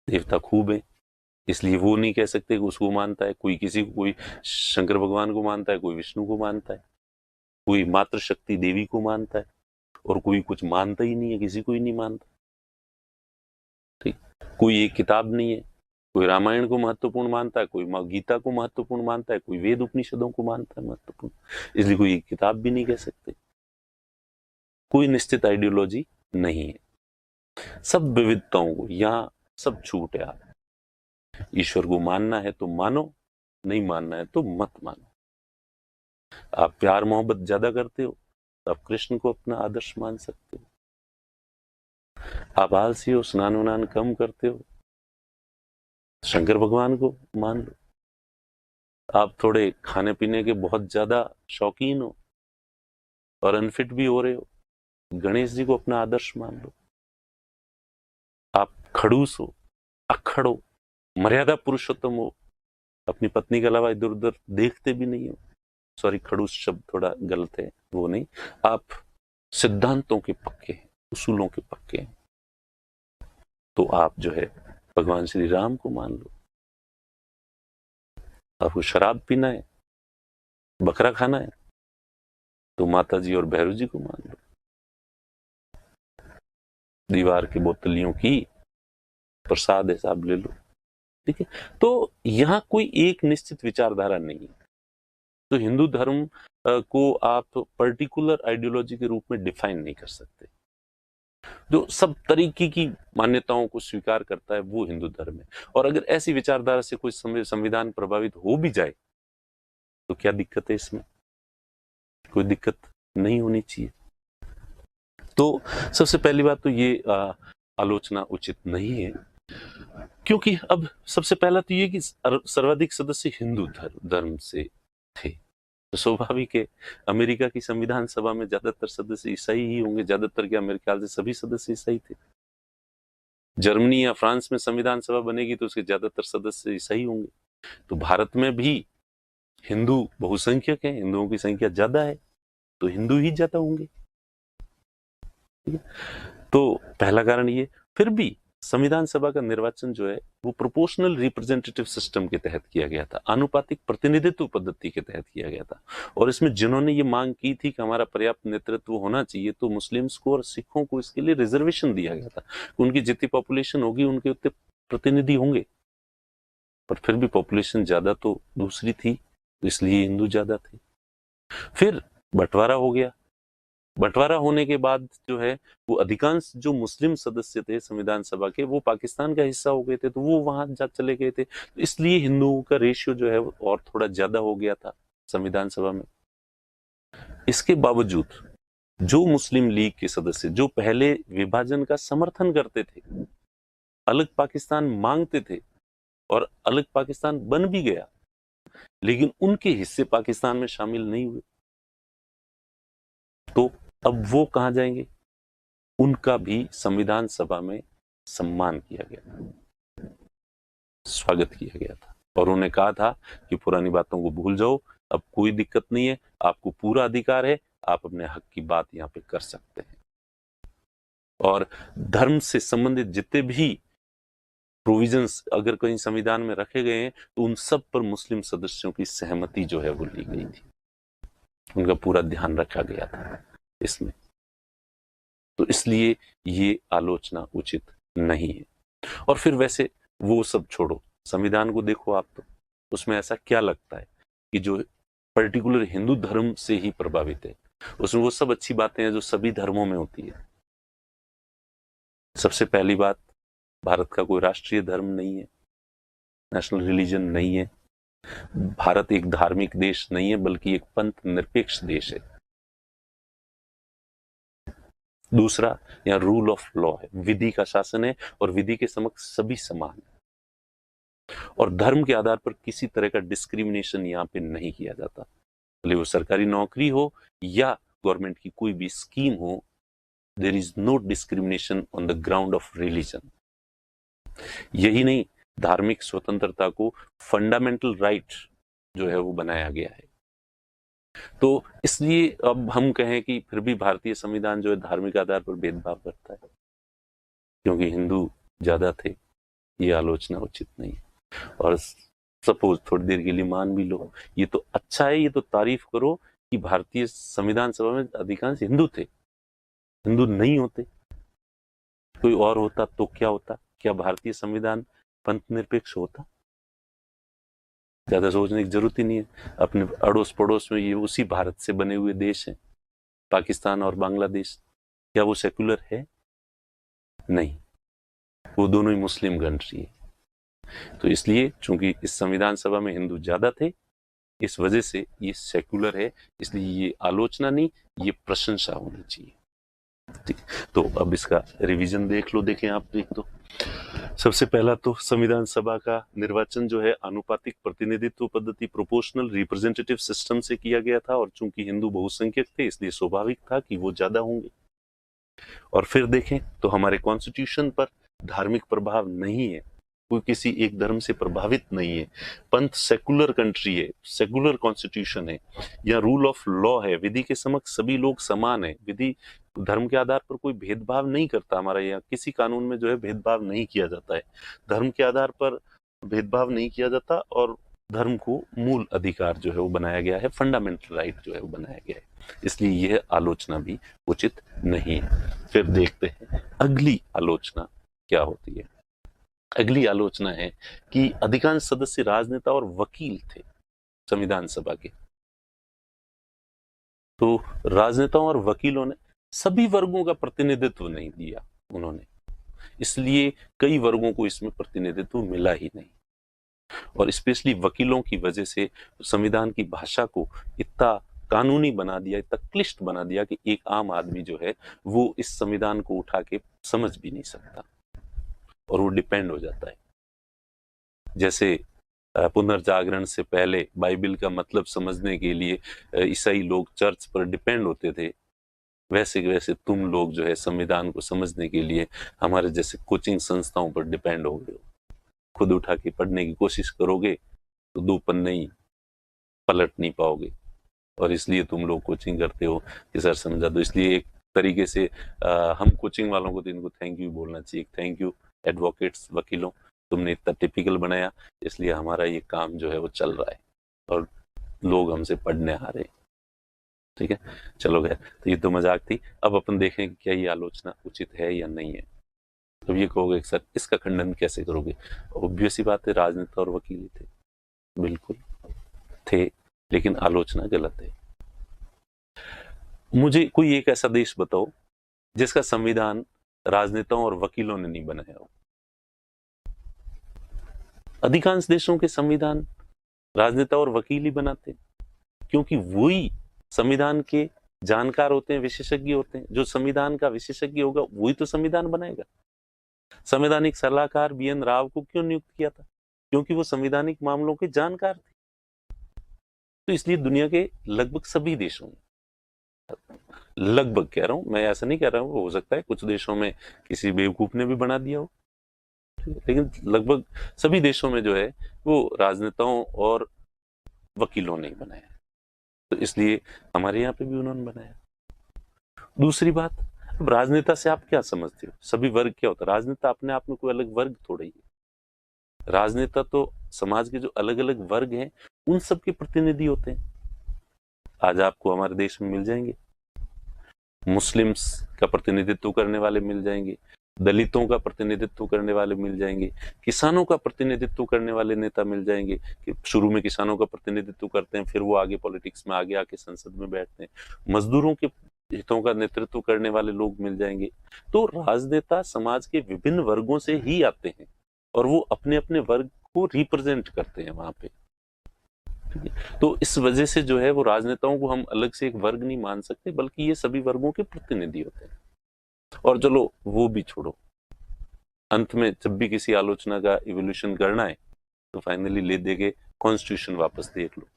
देवता खूब हैं, इसलिए वो नहीं कह सकते कि उसको मानता है। कोई किसी को, कोई शंकर भगवान को मानता है, कोई विष्णु को मानता है, कोई मातृशक्ति देवी को मानता है, और कोई कुछ मानता ही नहीं है, किसी को ही नहीं मानता। ठीक, कोई एक किताब नहीं है। कोई रामायण को महत्वपूर्ण मानता है, कोई गीता को महत्वपूर्ण मानता है, कोई वेद उपनिषदों को मानता है महत्वपूर्ण, इसलिए कोई एक किताब भी नहीं कह सकते। कोई निश्चित आइडियोलॉजी नहीं है। सब विविधताओं को, यहाँ सब छूट है। आप ईश्वर को मानना है तो मानो, नहीं मानना है तो मत मानो। आप प्यार मोहब्बत ज्यादा करते हो तो आप कृष्ण को अपना आदर्श मान सकते हो। आप आलसी हो, स्नान उनान कम करते हो, शंकर भगवान को मान लो। आप थोड़े खाने पीने के बहुत ज्यादा शौकीन हो और अनफिट भी हो रहे हो, गणेश जी को अपना आदर्श मान लो। आप खड़ूस हो, अक्खड़ हो, मर्यादा पुरुषोत्तम हो, अपनी पत्नी के अलावा इधर उधर देखते भी नहीं हो। सॉरी, खड़ूस शब्द थोड़ा गलत है, वो नहीं। आप सिद्धांतों के पक्के हैं, उसूलों के पक्के हैं, तो आप जो है भगवान श्री राम को मान लो। आपको शराब पीना है, बकरा खाना है, तो माता जी और भैरव जी को मान लो। दीवार की बोतलियों की प्रसाद हिसाब ले लो। ठीक है, तो यहाँ कोई एक निश्चित विचारधारा नहीं है। तो हिंदू धर्म को आप पर्टिकुलर आइडियोलॉजी के रूप में डिफाइन नहीं कर सकते। जो सब तरीके की मान्यताओं को स्वीकार करता है वो हिंदू धर्म है। और अगर ऐसी विचारधारा से कोई संविधान प्रभावित हो भी जाए तो क्या दिक्कत है इसमें? कोई दिक्कत नहीं होनी चाहिए। तो सबसे पहली बात तो ये आलोचना उचित नहीं है, क्योंकि अब सबसे पहला तो ये कि सर्वाधिक सदस्य हिंदू धर्म से थे, तो स्वाभाविक है अमेरिका की संविधान सभा में ज्यादातर सदस्य ईसाई ही होंगे। ज्यादातर क्या, मेरे ख्याल से सभी सदस्य ईसाई थे। जर्मनी या फ्रांस में संविधान सभा बनेगी तो उसके ज्यादातर सदस्य ईसाई होंगे। तो भारत में भी हिंदू बहुसंख्यक हैं, हिंदुओं की संख्या ज्यादा है, तो हिंदू ही ज्यादा होंगे। तो पहला कारण ये। फिर भी संविधान सभा का निर्वाचन जो है वो प्रोपोर्शनल रिप्रेजेंटेटिव सिस्टम के तहत किया गया था, आनुपातिक प्रतिनिधित्व पद्धति के तहत किया गया था। और इसमें जिन्होंने ये मांग की थी कि हमारा पर्याप्त नेतृत्व होना चाहिए, तो मुस्लिम्स को और सिखों को इसके लिए रिजर्वेशन दिया गया था। उनकी जितनी पॉपुलेशन होगी उनके उतने प्रतिनिधि होंगे, पर फिर भी पॉपुलेशन ज्यादा तो दूसरी थी, तो इसलिए हिंदू ज्यादा थे। फिर बंटवारा हो गया। बंटवारा होने के बाद जो है वो अधिकांश जो मुस्लिम सदस्य थे संविधान सभा के, वो पाकिस्तान का हिस्सा हो गए थे, तो वो वहां जा चले गए थे। तो इसलिए हिंदुओं का रेशियो जो है और थोड़ा ज्यादा हो गया था संविधान सभा में। इसके बावजूद जो मुस्लिम लीग के सदस्य जो पहले विभाजन का समर्थन करते थे, अलग पाकिस्तान मांगते थे और अलग पाकिस्तान बन भी गया, लेकिन उनके हिस्से पाकिस्तान में शामिल नहीं हुए, तो अब वो कहां जाएंगे? उनका भी संविधान सभा में सम्मान किया गया, स्वागत किया गया था, और उन्हें कहा था कि पुरानी बातों को भूल जाओ, अब कोई दिक्कत नहीं है, आपको पूरा अधिकार है, आप अपने हक की बात यहाँ पे कर सकते हैं। और धर्म से संबंधित जितने भी प्रोविजंस अगर कहीं संविधान में रखे गए हैं, तो उन सब पर मुस्लिम सदस्यों की सहमति जो है वो ली गई थी, उनका पूरा ध्यान रखा गया था इसमें। तो इसलिए ये आलोचना उचित नहीं है। और फिर वैसे वो सब छोड़ो, संविधान को देखो आप, तो उसमें ऐसा क्या लगता है कि जो पर्टिकुलर हिंदू धर्म से ही प्रभावित है? उसमें वो सब अच्छी बातें हैं जो सभी धर्मों में होती है। सबसे पहली बात, भारत का कोई राष्ट्रीय धर्म नहीं है, नेशनल रिलीजन नहीं है। भारत एक धार्मिक देश नहीं है, बल्कि एक पंथ निरपेक्ष देश है। दूसरा, यहाँ रूल ऑफ लॉ है, विधि का शासन है, और विधि के समक्ष सभी समान है। और धर्म के आधार पर किसी तरह का डिस्क्रिमिनेशन यहाँ पे नहीं किया जाता, भले वो सरकारी नौकरी हो या गवर्नमेंट की कोई भी स्कीम हो। There is no discrimination on the ground of religion. यही नहीं, धार्मिक स्वतंत्रता को फंडामेंटल राइट जो है वो बनाया गया है। तो इसलिए अब हम कहें कि फिर भी भारतीय संविधान जो है धार्मिक आधार पर भेदभाव करता है क्योंकि हिंदू ज्यादा थे, ये आलोचना उचित नहीं है। और सपोज थोड़ी देर के लिए मान भी लो, ये तो अच्छा है, ये तो तारीफ करो कि भारतीय संविधान सभा में अधिकांश हिंदू थे। हिंदू नहीं होते, कोई और होता तो क्या होता? क्या भारतीय संविधान पंथ निरपेक्ष होता? ज्यादा सोचने की जरूरत ही नहीं है। अपने अड़ोस पड़ोस में ये उसी भारत से बने हुए देश हैं, पाकिस्तान और बांग्लादेश, क्या वो सेक्युलर है? नहीं, वो दोनों ही मुस्लिम कंट्री है। तो इसलिए चूंकि इस संविधान सभा में हिंदू ज्यादा थे, इस वजह से ये सेक्युलर है, इसलिए ये आलोचना नहीं, ये प्रशंसा होनी चाहिए। ठीक, तो अब इसका रिवीजन देख लो। देखें आप, एक तो सबसे पहला तो संविधान सभा का निर्वाचन जो है आनुपातिक प्रतिनिधित्व पद्धति प्रोपोर्शनल रिप्रेजेंटेटिव सिस्टम से किया गया था, और चूंकि हिंदू बहुसंख्यक थे इसलिए स्वाभाविक था कि वो ज्यादा होंगे। और फिर देखें तो हमारे कॉन्स्टिट्यूशन पर धार्मिक प्रभाव नहीं है, कोई किसी एक धर्म से प्रभावित नहीं है। पंथ सेकुलर कंट्री है, सेकुलर कॉन्स्टिट्यूशन है, या रूल ऑफ लॉ है, विधि के समक्ष सभी लोग समान है। विधि धर्म के आधार पर कोई भेदभाव नहीं करता। हमारा यहाँ किसी कानून में जो है भेदभाव नहीं किया जाता है, धर्म के आधार पर भेदभाव नहीं किया जाता, और धर्म को मूल अधिकार जो है वो बनाया गया है, फंडामेंटल राइट जो है वो बनाया गया है। इसलिए यह आलोचना भी उचित नहीं है। फिर देखते हैं अगली आलोचना क्या होती है। अगली आलोचना है कि अधिकांश सदस्य राजनेता और वकील थे संविधान सभा के। तो राजनेताओं और वकीलों ने सभी वर्गों का प्रतिनिधित्व नहीं दिया उन्होंने, इसलिए कई वर्गों को इसमें प्रतिनिधित्व मिला ही नहीं। और स्पेशली वकीलों की वजह से संविधान की भाषा को इतना कानूनी बना दिया, इतना क्लिष्ट बना दिया कि एक आम आदमी जो है वो इस संविधान को उठा के समझ भी नहीं सकता, और वो डिपेंड हो जाता है। जैसे पुनर्जागरण से पहले बाइबल का मतलब समझने के लिए ईसाई लोग चर्च पर डिपेंड होते थे, वैसे वैसे तुम लोग जो है संविधान को समझने के लिए हमारे जैसे कोचिंग संस्थाओं पर डिपेंड हो गए हो। खुद उठा के पढ़ने की कोशिश करोगे तो 2 पन्ने ही पलट नहीं पाओगे, और इसलिए तुम लोग कोचिंग करते हो कि सर समझा दो। इसलिए एक तरीके से हम कोचिंग वालों को तो इनको थैंक यू बोलना चाहिए। थैंक यू एडवोकेट्स, वकीलों, तुमने इतना टिपिकल बनाया, इसलिए हमारा ये काम जो है वो चल रहा है और लोग हमसे पढ़ने आ रहे हैं। ठीक है, चलो गया, तो ये तो मजाक थी। अब अपन देखें कि क्या ये आलोचना उचित है या नहीं है। तो ये कहोगे सर इसका खंडन कैसे करोगे? ऑब्वियस ही बात है, राजनेता और वकील थे, बिल्कुल थे, लेकिन आलोचना गलत है। मुझे कोई एक ऐसा देश बताओ जिसका संविधान राजनेताओं और वकीलों ने नहीं बनाया हो। अधिकांश देशों के संविधान राजनेता और वकील ही बनाते, क्योंकि वही संविधान के जानकार होते हैं, विशेषज्ञ होते हैं। जो संविधान का विशेषज्ञ होगा वही तो संविधान बनाएगा। संवैधानिक सलाहकार BN राव को क्यों नियुक्त किया था? क्योंकि वो संवैधानिक मामलों के जानकार थे। तो इसलिए दुनिया के लगभग सभी देशों में, लगभग कह रहा हूं मैं, ऐसा नहीं कह रहा हूं, हो सकता है कुछ देशों में किसी बेवकूफ ने भी बना दिया हो, लेकिन लगभग सभी देशों में जो है वो राजनेताओं और वकीलों ने बनाया। तो इसलिए हमारे यहाँ पे भी उन्होंने बनाया। दूसरी बात, अब राजनेता से आप क्या समझते हो? सभी वर्ग क्या होता है? राजनेता अपने आप में कोई अलग वर्ग थोड़ा ही है। राजनेता तो समाज के जो अलग अलग वर्ग हैं उन सब के प्रतिनिधि होते हैं। आज आपको हमारे देश में मिल जाएंगे, मुस्लिम्स का प्रतिनिधित्व करने वाले मिल जाएंगे, दलितों का प्रतिनिधित्व करने वाले मिल जाएंगे, किसानों का प्रतिनिधित्व करने वाले नेता मिल जाएंगे कि शुरू में किसानों का प्रतिनिधित्व करते हैं, फिर वो आगे पॉलिटिक्स में आगे आके संसद में बैठते हैं। मजदूरों के हितों का नेतृत्व करने वाले लोग मिल जाएंगे। तो राजनेता समाज के विभिन्न वर्गों से ही आते हैं और वो अपने अपने वर्ग को रिप्रेजेंट करते हैं वहां पे। तो इस वजह से जो है वो राजनेताओं को हम अलग से एक वर्ग नहीं मान सकते, बल्कि ये सभी वर्गों के प्रतिनिधि होते हैं। और चलो वो भी छोड़ो, अंत में जब भी किसी आलोचना का इवोल्यूशन करना है तो फाइनली ले दे के कॉन्स्टिट्यूशन वापस देख लो।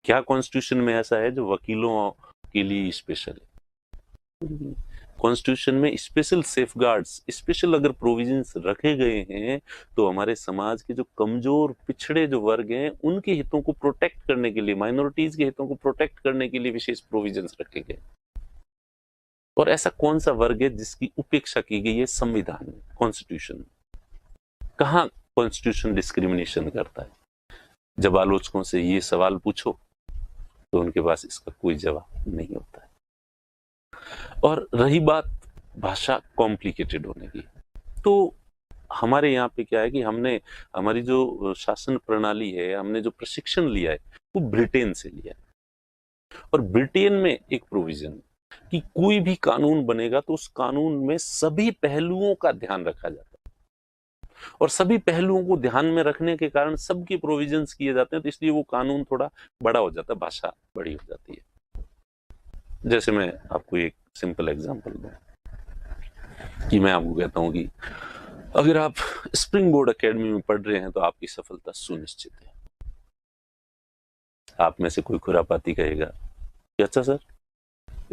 क्या कॉन्स्टिट्यूशन में ऐसा है जो वकीलों के लिए स्पेशल है? कॉन्स्टिट्यूशन में स्पेशल सेफगार्ड्स, स्पेशल अगर प्रोविजंस रखे गए हैं तो हमारे समाज के जो कमजोर पिछड़े जो वर्ग हैं उनके हितों को प्रोटेक्ट करने के लिए, माइनॉरिटीज के हितों को प्रोटेक्ट करने के लिए विशेष प्रोविजंस रखे गए। और ऐसा कौन सा वर्ग है जिसकी उपेक्षा की गई है संविधान में, कॉन्स्टिट्यूशन में? कहां कॉन्स्टिट्यूशन डिस्क्रिमिनेशन करता है? जब आलोचकों से ये सवाल पूछो तो उनके पास इसका कोई जवाब नहीं होता है। और रही बात भाषा कॉम्प्लिकेटेड होने की, तो हमारे यहाँ पे क्या है कि हमने हमारी जो शासन प्रणाली है, हमने जो प्रशिक्षण लिया है वो ब्रिटेन से लिया है। और ब्रिटेन में एक प्रोविजन कि कोई भी कानून बनेगा तो उस कानून में सभी पहलुओं का ध्यान रखा जाता है, और सभी पहलुओं को ध्यान में रखने के कारण सबके प्रोविजंस किए जाते हैं, तो इसलिए वो कानून थोड़ा बड़ा हो जाता है, भाषा बड़ी हो जाती है। जैसे मैं आपको एक सिंपल एग्जांपल दूं कि मैं आपको कहता हूं कि अगर आप स्प्रिंग बोर्ड एकेडमी में पढ़ रहे हैं तो आपकी सफलता सुनिश्चित है। आप में से कोई खुरापाती कहेगा कि अच्छा सर,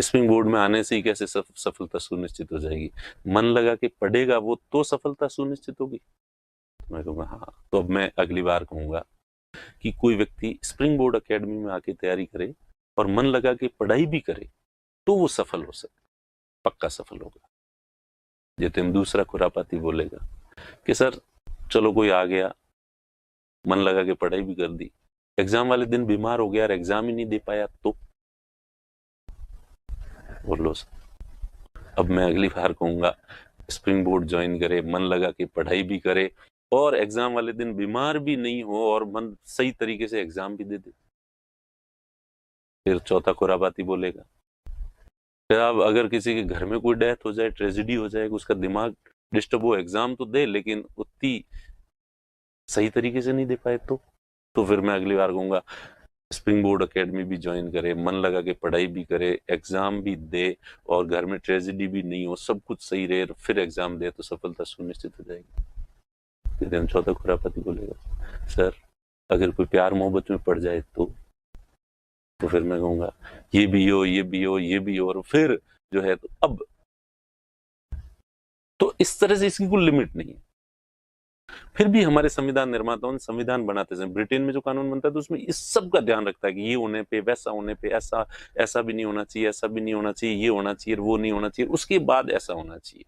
स्प्रिंग बोर्ड में आने से ही कैसे सफलता सुनिश्चित हो जाएगी? मन लगा के पढ़ेगा वो तो सफलता सुनिश्चित होगी। मैं कहूँगा हाँ। तो अब मैं अगली बार कहूंगा कि कोई व्यक्ति स्प्रिंग बोर्ड एकेडमी में आके तैयारी करे और मन लगा के पढ़ाई भी करे तो वो सफल हो सकता, पक्का सफल होगा। जैसे हम दूसरा खुरापाती बोलेगा कि सर चलो कोई आ गया, मन लगा के पढ़ाई भी कर दी, एग्जाम वाले दिन बीमार हो गया और एग्जाम ही नहीं दे पाया तो बोलो सर। अब मैं अगली बार कहूंगा स्प्रिंग बोर्ड ज्वाइन करे, मन लगा के पढ़ाई भी करे और एग्जाम वाले दिन बीमार भी नहीं हो और मन सही तरीके से एग्जाम भी दे दे। फिर चौथा खुरापाती बोलेगा फिर अब अगर किसी के घर में कोई डेथ हो जाए, ट्रेजेडी हो जाए, उसका दिमाग डिस्टर्ब हो, एग्जाम तो दे लेकिन उतनी सही तरीके से नहीं दे पाए तो फिर मैं अगली बार कहूंगा स्प्रिंग बोर्ड एकेडमी भी ज्वाइन करे, मन लगा के पढ़ाई भी करे, एग्जाम भी दे और घर में ट्रेजेडी भी नहीं हो, सब कुछ सही रहे, फिर एग्जाम दे तो सफलता सुनिश्चित हो जाएगी। फिर हम चौथा खुरापाती बोलेगा सर अगर कोई प्यार मोहब्बत में पड़ जाए तो फिर मैं कहूंगा ये भी हो, ये भी हो, ये भी हो, और फिर जो है तो अब तो इस तरह से इसकी कोई लिमिट नहीं है। फिर भी हमारे संविधान निर्माताओं ने संविधान बनाते समय ब्रिटेन में जो कानून बनता है तो उसमें इस सब का ध्यान रखता है कि ये होने पे, वैसा होने पे, ऐसा ऐसा भी नहीं होना चाहिए, ऐसा भी नहीं होना चाहिए, ये होना चाहिए, वो नहीं होना चाहिए, उसके बाद ऐसा होना चाहिए।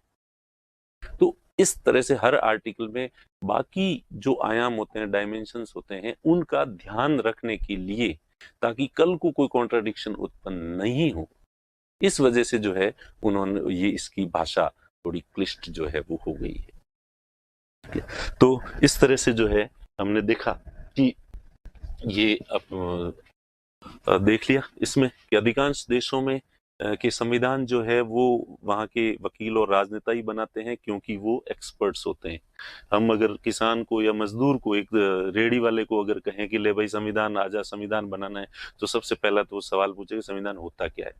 तो इस तरह से हर आर्टिकल में बाकी जो आयाम होते हैं, डायमेंशंस होते हैं, उनका ध्यान रखने के लिए ताकि कल को कोई कॉन्ट्राडिक्शन उत्पन्न नहीं हो, इस वजह से जो है उन्होंने ये इसकी भाषा थोड़ी क्लिष्ट जो है वो हो गई है। तो इस तरह से जो है हमने देखा कि ये अब देख लिया इसमें कि अधिकांश देशों में के संविधान जो है वो वहाँ के वकील और राजनेता ही बनाते हैं क्योंकि वो एक्सपर्ट्स होते हैं। हम अगर किसान को या मजदूर को, एक रेडी वाले को अगर कहें कि ले भाई संविधान आजा, संविधान बनाना है, तो सबसे पहला तो वो सवाल पूछेगा संविधान होता क्या है,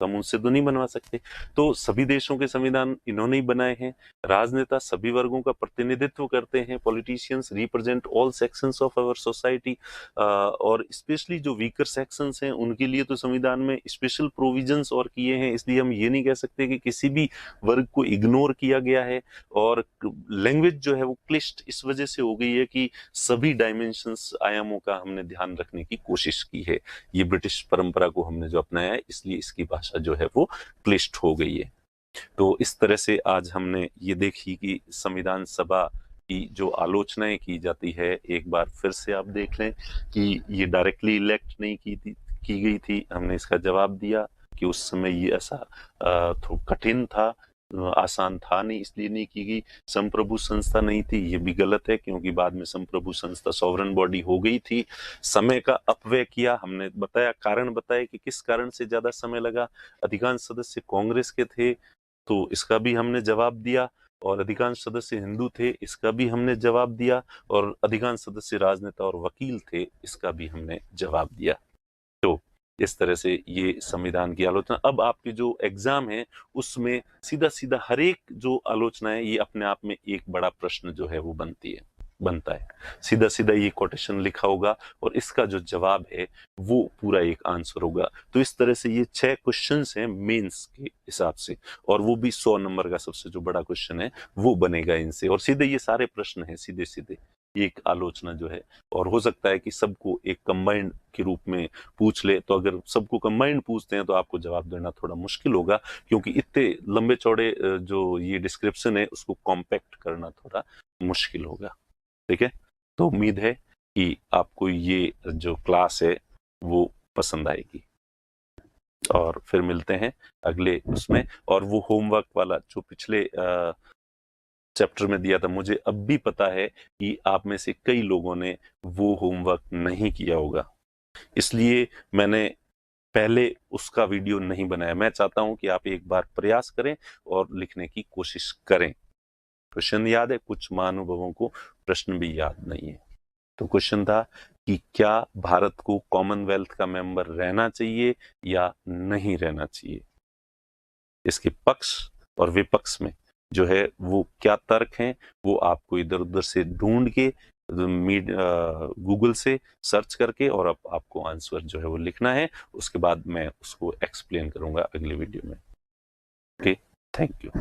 तो हम उनसे तो नहीं बनवा सकते। तो सभी देशों के संविधान इन्होंने ही बनाए हैं। राजनेता सभी वर्गों का प्रतिनिधित्व करते हैं, politicians represent all sections of our society, और स्पेशली जो वीकर सेक्शंस हैं उनके लिए तो संविधान में स्पेशल प्रोविजंस और किए हैं, इसलिए हम ये नहीं कह सकते कि किसी भी वर्ग को इग्नोर किया गया है। और लैंग्वेज जो है वो क्लिष्ट इस वजह से हो गई है कि सभी डायमेंशंस, आयामों का हमने ध्यान रखने की कोशिश की है। ये ब्रिटिश परंपरा को हमने जो अपनाया है इसलिए इसकी भाषा जो है वो क्लिष्ट हो गई है। तो इस तरह से आज हमने ये देखी कि संविधान सभा की जो आलोचनाएं की जाती है, एक बार फिर से आप देख लें कि ये डायरेक्टली इलेक्ट नहीं की गई थी। हमने इसका जवाब दिया कि उस समय ये ऐसा थोड़ा कठिन था, आसान था नहीं, इसलिए नहीं की गई। संप्रभु संस्था नहीं थी, ये भी गलत है क्योंकि बाद में संप्रभु संस्था सॉवरन बॉडी हो गई थी। समय का अपव्यय किया, हमने बताया, कारण बताया कि किस कारण से ज्यादा समय लगा। अधिकांश सदस्य कांग्रेस के थे तो इसका भी हमने जवाब दिया, और अधिकांश सदस्य हिंदू थे इसका भी हमने जवाब दिया, और अधिकांश सदस्य राजनेता और वकील थे इसका भी हमने जवाब दिया। तो इस तरह से ये संविधान की आलोचना। अब आपके जो एग्जाम है उसमें सीधा सीधा हर एक जो आलोचना है ये अपने आप में एक बड़ा प्रश्न जो है वो बनती है। बनता है। सीधा सीधा ये कोटेशन लिखा होगा और इसका जो जवाब है वो पूरा एक आंसर होगा। तो इस तरह से ये 6 क्वेश्चंस हैं मेंस के हिसाब से, और वो भी 100 नंबर का सबसे जो बड़ा क्वेश्चन है वो बनेगा इनसे, और सीधे ये सारे प्रश्न हैं सीधे सीधे एक आलोचना जो है। और हो सकता है कि सबको एक कंबाइंड के रूप में पूछ ले, तो अगर सबको कंबाइंड पूछते हैं तो आपको जवाब देना थोड़ा मुश्किल होगा, क्योंकि इतने लंबे चौड़े जो ये डिस्क्रिप्शन है उसको कॉम्पैक्ट करना थोड़ा मुश्किल होगा। ठीक है, तो उम्मीद है कि आपको ये जो क्लास है वो पसंद आएगी, और फिर मिलते हैं अगले उसमें। और वो होमवर्क वाला जो पिछले चैप्टर में दिया था, मुझे अब भी पता है कि आप में से कई लोगों ने वो होमवर्क नहीं किया होगा, इसलिए मैंने पहले उसका वीडियो नहीं बनाया। मैं चाहता हूं कि आप एक बार प्रयास करें और लिखने की कोशिश करें। क्वेश्चन याद है, कुछ महानुभावों को प्रश्न भी याद नहीं है। तो क्वेश्चन था कि क्या भारत को कॉमनवेल्थ का मेंबर रहना चाहिए या नहीं रहना चाहिए। इसके पक्ष और विपक्ष में जो है वो क्या तर्क हैं, वो आपको इधर उधर से ढूंढ के गूगल से सर्च करके, और अब आपको आंसर जो है वो लिखना है। उसके बाद मैं उसको एक्सप्लेन करूंगा अगले वीडियो में। Okay, thank you.